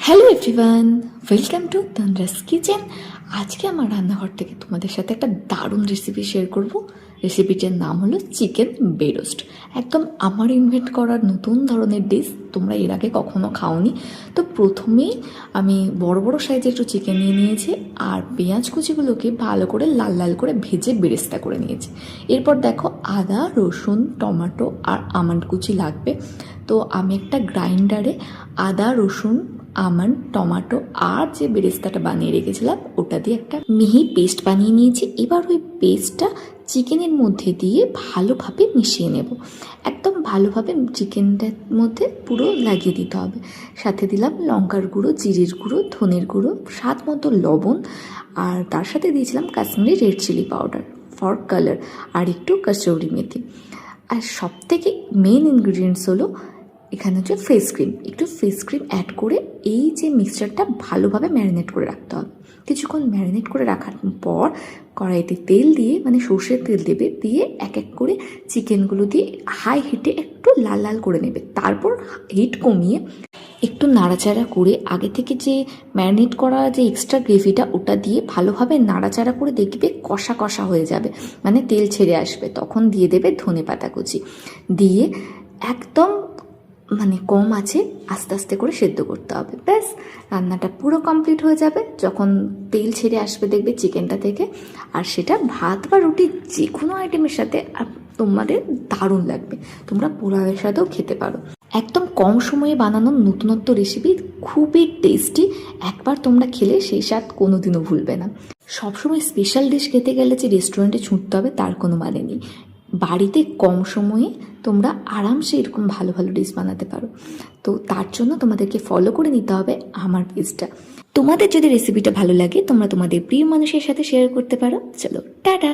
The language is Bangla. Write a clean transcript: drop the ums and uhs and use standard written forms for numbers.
Hello everyone, welcome to Tandra's kitchen. আজকে আমার রান্নাঘর থেকে তোমাদের সাথে একটা দারুণ রেসিপি শেয়ার করব। রেসিপিটার নাম হলো চিকেন বেরোস্ট। একদম আমার ইনভেন্ট করার নতুন ধরনের ডিশ, তোমরা এর আগে কখনো খাওনি। তো প্রথমেই আমি বড় বড় সাইজের একটু চিকেন নিয়ে নিয়েছি, আর পেঁয়াজ কুচিগুলোকে ভালো করে লাল লাল করে ভেজে বেরেস্তা করে নিয়েছি। এরপর দেখো, আদা, রসুন, টমেটো আর আমন্ড কুচি লাগবে। তো আমি একটা গ্রাইন্ডারে আদা, রসুন, আমন্ড, টমেটো আর যে বেরেস্তাটা বানিয়ে রেখেছিলাম ওটা দিয়ে একটা মিহি পেস্ট বানিয়ে নিয়েছি। এবার ওই পেস্টটা চিকেনের মধ্যে দিয়ে ভালোভাবে মিশিয়ে নেব। একদম ভালোভাবে চিকেনটার মধ্যে পুরো লাগিয়ে দিতে হবে। সাথে দিলাম লঙ্কার গুঁড়ো, জিরের গুঁড়ো, ধনের গুঁড়ো, স্বাদ মতো লবণ, আর তার সাথে দিয়েছিলাম Kashmiri red chilli powder for colour, আর একটু কসুরি মেথি। আর সবথেকে মেন ইনগ্রিডিয়েন্টস হলো এখানে হচ্ছে ফেস ক্রিম। একটু ফেস ক্রিম অ্যাড করে এই যে মিক্সচারটা ভালোভাবে ম্যারিনেট করে রাখতে হবে। কিছুক্ষণ ম্যারিনেট করে রাখার পর কড়াইতে তেল দিয়ে, মানে সর্ষের তেল দেবে, দিয়ে এক এক করে চিকেনগুলো দিয়ে হাই হিটে একটু লাল লাল করে নেবে। তারপর হিট কমিয়ে একটু নাড়াচাড়া করে আগে থেকে যে ম্যারিনেট করা যে এক্সট্রা গ্রেভিটা ওটা দিয়ে ভালোভাবে নাড়াচাড়া করে দেখবে কষা কষা হয়ে যাবে, মানে তেল ছেড়ে আসবে। তখন দিয়ে দেবে ধনেপাতা কুচি, দিয়ে একদম মানে কম আছে আস্তে আস্তে করে সেদ্ধ করতে হবে। ব্যাস, রান্নাটা পুরো কমপ্লিট হয়ে যাবে। যখন তেল ছেড়ে আসবে দেখবে চিকেনটা থেকে, আর সেটা ভাত বা রুটি যে কোনো আইটেমের সাথে আর তোমাদের দারুণ লাগবে। তোমরা পোলাওয়ের সাথেও খেতে পারো। একদম কম সময়ে বানানো নতুনত্ব রেসিপি, খুবই টেস্টি। একবার তোমরা খেলে সেই স্বাদ কোনোদিনও ভুলবে না। সবসময় স্পেশাল ডিশ খেতে গেলে যে রেস্টুরেন্টে ছুটতে হবে তার কোনো মানে নেই। বাড়িতে কম সময়ে তোমরা আরামসে এরকম ভালো ভালো ডিশ বানাতে পারো। তো তার জন্য তোমাদেরকে ফলো করে নিতে হবে আমার পেজটা। তোমাদের যদি রেসিপিটা ভালো লাগে তোমরা তোমাদের প্রিয় মানুষের সাথে শেয়ার করতে পারো। চলো টাটা।